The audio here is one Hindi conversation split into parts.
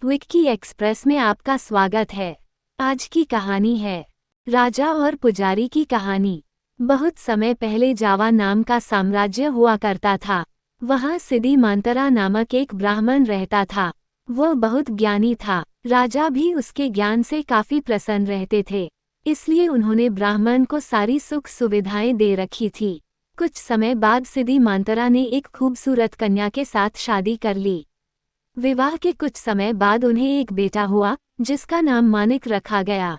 विक्की एक्सप्रेस में आपका स्वागत है। आज की कहानी है राजा और पुजारी की कहानी। बहुत समय पहले जावा नाम का साम्राज्य हुआ करता था। वहाँ सिद्धिमांतरा नामक एक ब्राह्मण रहता था। वह बहुत ज्ञानी था। राजा भी उसके ज्ञान से काफी प्रसन्न रहते थे, इसलिए उन्होंने ब्राह्मण को सारी सुख सुविधाएं दे रखी थी। कुछ समय बाद सिद्धिमांतरा ने एक खूबसूरत कन्या के साथ शादी कर ली। विवाह के कुछ समय बाद उन्हें एक बेटा हुआ, जिसका नाम मानिक रखा गया।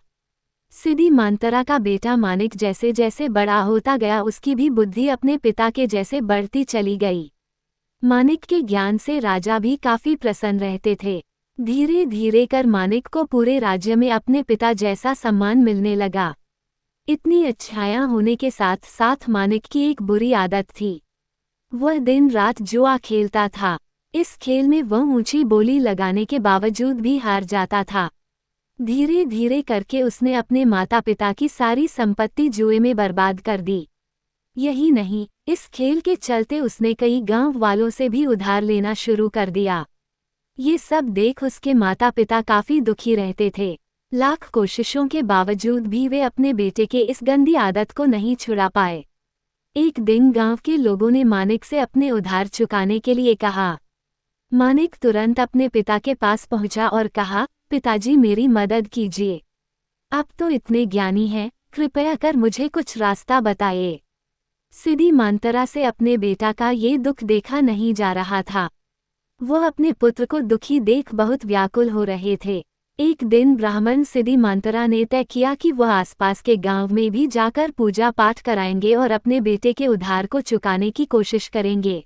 सिद्धिमांतरा का बेटा मानिक जैसे जैसे बड़ा होता गया, उसकी भी बुद्धि अपने पिता के जैसे बढ़ती चली गई। मानिक के ज्ञान से राजा भी काफी प्रसन्न रहते थे। धीरे धीरे कर मानिक को पूरे राज्य में अपने पिता जैसा सम्मान मिलने लगा। इतनी अच्छाइयाँ होने के साथ साथ मानिक की एक बुरी आदत थी। वह दिन रात जुआ खेलता था। इस खेल में वह ऊंची बोली लगाने के बावजूद भी हार जाता था। धीरे धीरे करके उसने अपने माता पिता की सारी संपत्ति जुए में बर्बाद कर दी। यही नहीं, इस खेल के चलते उसने कई गांव वालों से भी उधार लेना शुरू कर दिया। ये सब देख उसके माता पिता काफी दुखी रहते थे। लाख कोशिशों के बावजूद भी वे अपने बेटे के इस गंदी आदत को नहीं छुड़ा पाए। एक दिन गांव के लोगों ने मानिक से अपने उधार चुकाने के लिए कहा। मानिक तुरंत अपने पिता के पास पहुंचा और कहा, पिताजी मेरी मदद कीजिए। आप तो इतने ज्ञानी हैं, कृपया कर मुझे कुछ रास्ता बताइए। सिद्धिमांतरा से अपने बेटा का ये दुख देखा नहीं जा रहा था। वह अपने पुत्र को दुखी देख बहुत व्याकुल हो रहे थे। एक दिन ब्राह्मण सिद्धिमांतरा ने तय किया कि वह आसपास के गांव में भी जाकर पूजा पाठ कराएंगे और अपने बेटे के उधार को चुकाने की कोशिश करेंगे।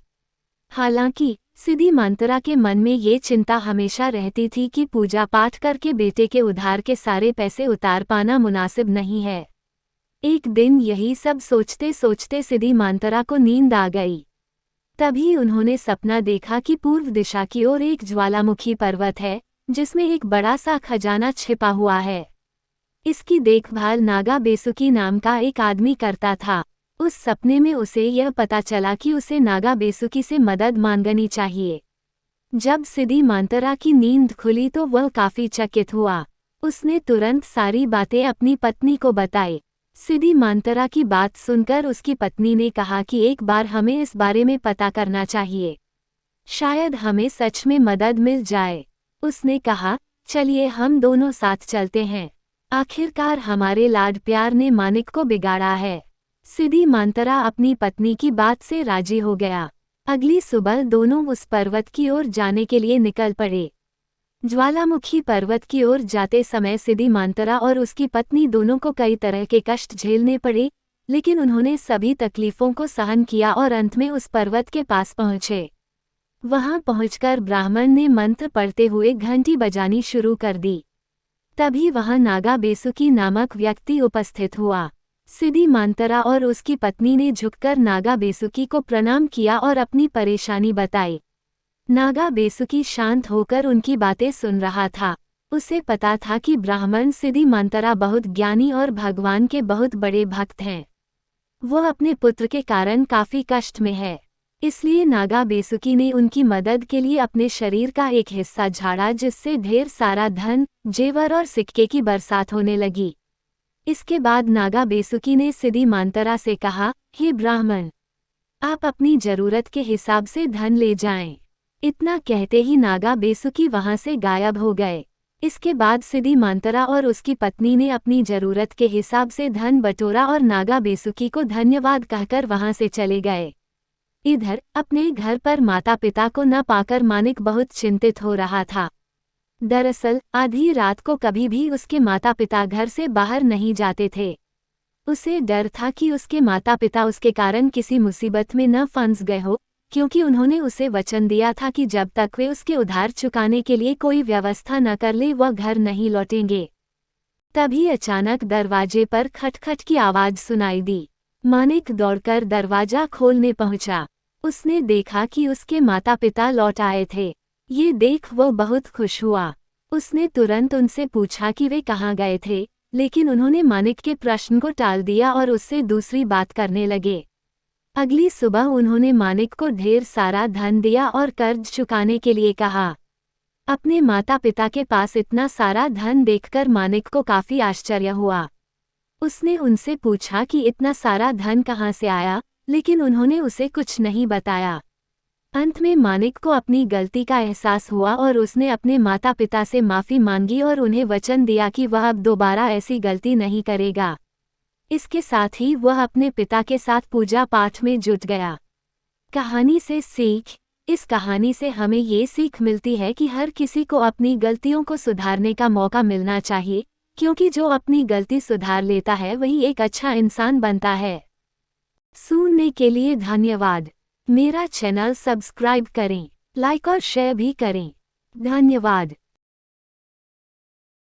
हालांकि सिद्धिमांतरा के मन में ये चिंता हमेशा रहती थी कि पूजा पाठ करके बेटे के उधार के सारे पैसे उतार पाना मुनासिब नहीं है। एक दिन यही सब सोचते सोचते सिद्धिमांतरा को नींद आ गई। तभी उन्होंने सपना देखा कि पूर्व दिशा की ओर एक ज्वालामुखी पर्वत है, जिसमें एक बड़ा सा खजाना छिपा हुआ है। इसकी देखभाल नागा बेसुकी नाम का एक आदमी करता था। उस सपने में उसे यह पता चला कि उसे नागा बेसुकी से मदद मांगनी चाहिए। जब सिद्धिमांतरा की नींद खुली तो वह काफी चकित हुआ। उसने तुरंत सारी बातें अपनी पत्नी को बताई। सिद्धिमांतरा की बात सुनकर उसकी पत्नी ने कहा कि एक बार हमें इस बारे में पता करना चाहिए, शायद हमें सच में मदद मिल जाए। उसने कहा, चलिए हम दोनों साथ चलते हैं। आखिरकार हमारे लाड प्यार ने मानिक को बिगाड़ा है। सिद्धिमांतरा अपनी पत्नी की बात से राजी हो गया। अगली सुबह दोनों उस पर्वत की ओर जाने के लिए निकल पड़े। ज्वालामुखी पर्वत की ओर जाते समय सिद्धिमांतरा और उसकी पत्नी दोनों को कई तरह के कष्ट झेलने पड़े, लेकिन उन्होंने सभी तकलीफों को सहन किया और अंत में उस पर्वत के पास पहुंचे। वहां पहुंचकर ब्राह्मण ने मंत्र पढ़ते हुए घंटी बजानी शुरू कर दी। तभी वहां नागा बेसुकी नामक व्यक्ति उपस्थित हुआ। सिद्धिमांतरा और उसकी पत्नी ने झुककर नागा बेसुकी को प्रणाम किया और अपनी परेशानी बताई। नागा बेसुकी शांत होकर उनकी बातें सुन रहा था। उसे पता था कि ब्राह्मण सिद्धिमांतरा बहुत ज्ञानी और भगवान के बहुत बड़े भक्त हैं। वह अपने पुत्र के कारण काफी कष्ट में है, इसलिए नागा बेसुकी ने उनकी मदद के लिए अपने शरीर का एक हिस्सा झाड़ा, जिससे ढेर सारा धन, जेवर और सिक्के की बरसात होने लगी। इसके बाद नागा बेसुकी ने सिद्धिमांतरा से कहा, हे ब्राह्मण, आप अपनी जरूरत के हिसाब से धन ले जाएं। इतना कहते ही नागा बेसुकी वहां से गायब हो गए। इसके बाद सिद्धिमांतरा और उसकी पत्नी ने अपनी जरूरत के हिसाब से धन बटोरा और नागा बेसुकी को धन्यवाद कहकर वहां से चले गए। इधर अपने घर पर माता पिता को न पाकर मानिक बहुत चिंतित हो रहा था। दरअसल आधी रात को कभी भी उसके माता पिता घर से बाहर नहीं जाते थे। उसे डर था कि उसके माता पिता उसके कारण किसी मुसीबत में न फंस गए हो, क्योंकि उन्होंने उसे वचन दिया था कि जब तक वे उसके उधार चुकाने के लिए कोई व्यवस्था न कर ले वह घर नहीं लौटेंगे। तभी अचानक दरवाजे पर खटखट की आवाज सुनाई दी। मानिक दौड़कर दरवाजा खोलने पहुंचा। उसने देखा कि उसके माता पिता लौट आए थे। ये देख वो बहुत खुश हुआ। उसने तुरंत उनसे पूछा कि वे कहाँ गए थे, लेकिन उन्होंने मानिक के प्रश्न को टाल दिया और उससे दूसरी बात करने लगे। अगली सुबह उन्होंने मानिक को ढेर सारा धन दिया और कर्ज चुकाने के लिए कहा। अपने माता पिता के पास इतना सारा धन देखकर मानिक को काफी आश्चर्य हुआ। उसने उनसे पूछा कि इतना सारा धन कहाँ से आया, लेकिन उन्होंने उसे कुछ नहीं बताया। अंत में मानिक को अपनी गलती का एहसास हुआ और उसने अपने माता पिता से माफ़ी मांगी और उन्हें वचन दिया कि वह अब दोबारा ऐसी गलती नहीं करेगा। इसके साथ ही वह अपने पिता के साथ पूजा पाठ में जुट गया। कहानी से सीख। इस कहानी से हमें ये सीख मिलती है कि हर किसी को अपनी गलतियों को सुधारने का मौका मिलना चाहिए, क्योंकि जो अपनी गलती सुधार लेता है वही एक अच्छा इंसान बनता है। सुनने के लिए धन्यवाद। मेरा चैनल सब्सक्राइब करें, लाइक और शेयर भी करें। धन्यवाद।